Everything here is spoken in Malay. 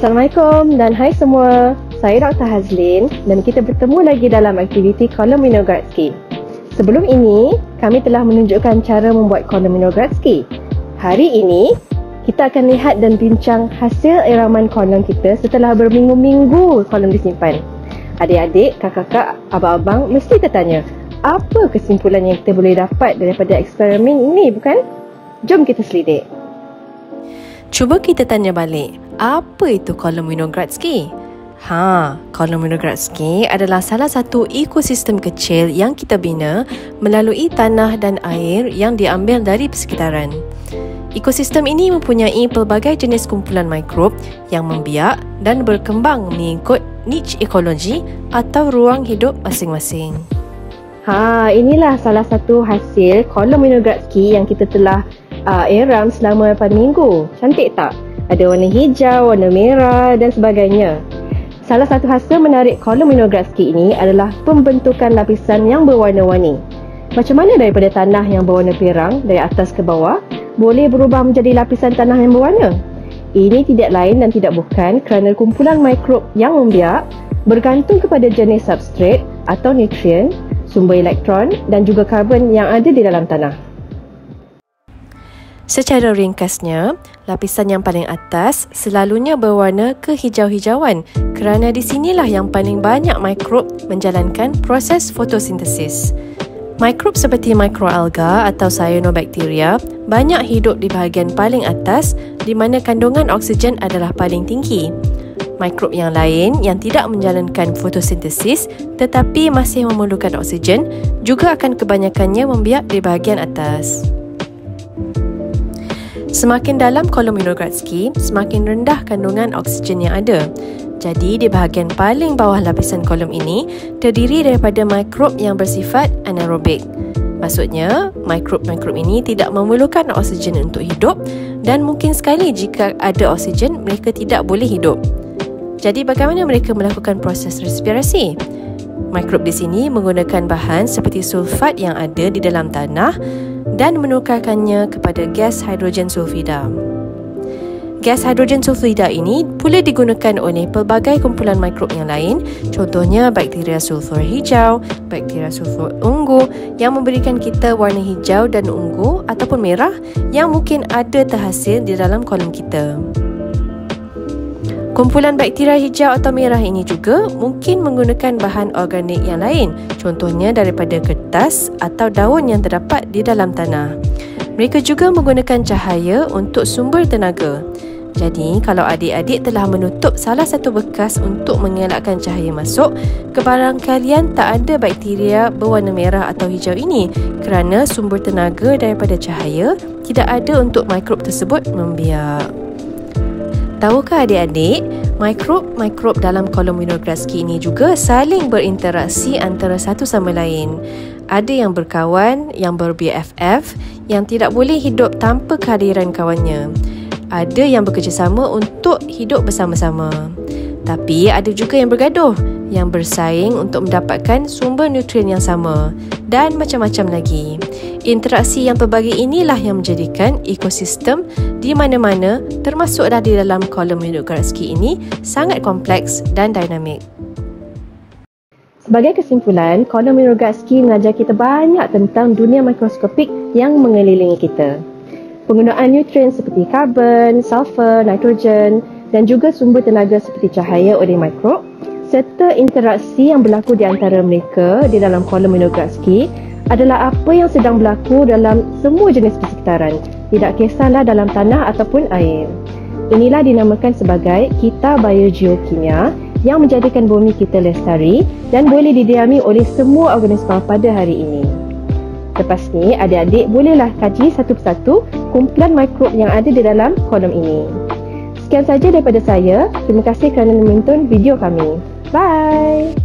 Assalamualaikum dan hai semua. Saya Dr. Hazlin dan kita bertemu lagi dalam aktiviti kolom Winogradsky. Sebelum ini, kami telah menunjukkan cara membuat kolom Winogradsky. Hari ini, kita akan lihat dan bincang hasil iraman kolom kita setelah berminggu-minggu kolom disimpan. Adik-adik, kakak-kakak, abang-abang mesti tertanya, apa kesimpulan yang kita boleh dapat daripada eksperimen ini, bukan? Jom kita selidik. Cuba kita tanya balik, apa itu kolom Winogradsky? Kolom Winogradsky adalah salah satu ekosistem kecil yang kita bina melalui tanah dan air yang diambil dari persekitaran. Ekosistem ini mempunyai pelbagai jenis kumpulan mikrob yang membiak dan berkembang mengikut niche ekologi atau ruang hidup masing-masing. Inilah salah satu hasil kolom Winogradsky yang kita telah iram selama 8 minggu. Cantik tak? Ada warna hijau, warna merah dan sebagainya. Salah satu hasil menarik kolom Winogradsky ini adalah pembentukan lapisan yang berwarna-warni. Macam mana daripada tanah yang berwarna pirang dari atas ke bawah boleh berubah menjadi lapisan tanah yang berwarna? Ini tidak lain dan tidak bukan kerana kumpulan mikrob yang membiak bergantung kepada jenis substrat atau nutrien, sumber elektron dan juga karbon yang ada di dalam tanah. Secara ringkasnya, lapisan yang paling atas selalunya berwarna kehijau-hijauan kerana di sinilah yang paling banyak mikrob menjalankan proses fotosintesis. Mikrob seperti mikroalga atau cyanobacteria banyak hidup di bahagian paling atas di mana kandungan oksigen adalah paling tinggi. Mikrob yang lain yang tidak menjalankan fotosintesis tetapi masih memerlukan oksigen juga akan kebanyakannya membiak di bahagian atas. Semakin dalam kolom Winogradsky, semakin rendah kandungan oksigen yang ada. Jadi, di bahagian paling bawah lapisan kolom ini terdiri daripada mikrob yang bersifat anaerobik. Maksudnya, mikrob-mikrob ini tidak memerlukan oksigen untuk hidup dan mungkin sekali jika ada oksigen, mereka tidak boleh hidup. Jadi, bagaimana mereka melakukan proses respirasi? Mikrob di sini menggunakan bahan seperti sulfat yang ada di dalam tanah dan menukarkannya kepada gas hidrogen sulfida. Gas hidrogen sulfida ini pula digunakan oleh pelbagai kumpulan mikrob yang lain, contohnya bakteria sulfur hijau, bakteria sulfur ungu yang memberikan kita warna hijau dan ungu ataupun merah yang mungkin ada terhasil di dalam kolom kita. Kumpulan bakteria hijau atau merah ini juga mungkin menggunakan bahan organik yang lain, contohnya daripada kertas atau daun yang terdapat di dalam tanah. Mereka juga menggunakan cahaya untuk sumber tenaga. Jadi, kalau adik-adik telah menutup salah satu bekas untuk mengelakkan cahaya masuk, kebarangkalian tak ada bakteria berwarna merah atau hijau ini kerana sumber tenaga daripada cahaya tidak ada untuk mikrob tersebut membiak. Tahukah adik-adik, mikrob-mikrob dalam kolom Winogradsky ini juga saling berinteraksi antara satu sama lain. Ada yang berkawan, yang ber-BFF, yang tidak boleh hidup tanpa kehadiran kawannya. Ada yang bekerjasama untuk hidup bersama-sama. Tapi ada juga yang bergaduh, yang bersaing untuk mendapatkan sumber nutrien yang sama dan macam-macam lagi. Interaksi yang pelbagai inilah yang menjadikan ekosistem di mana-mana termasuklah di dalam kolom Winogradsky ini sangat kompleks dan dinamik. Sebagai kesimpulan, kolom Winogradsky mengajar kita banyak tentang dunia mikroskopik yang mengelilingi kita. Penggunaan nutrien seperti karbon, sulfur, nitrogen dan juga sumber tenaga seperti cahaya oleh mikrob serta interaksi yang berlaku di antara mereka di dalam kolom Winogradsky adalah apa yang sedang berlaku dalam semua jenis persekitaran, tidak kisahlah dalam tanah ataupun air. Inilah dinamakan sebagai kita biogeokimia yang menjadikan bumi kita lestari dan boleh didiami oleh semua organisma pada hari ini. Lepas ni, adik-adik bolehlah kaji satu persatu kumpulan mikrob yang ada di dalam kolom ini. Sekian saja daripada saya. Terima kasih kerana menonton video kami. Bye!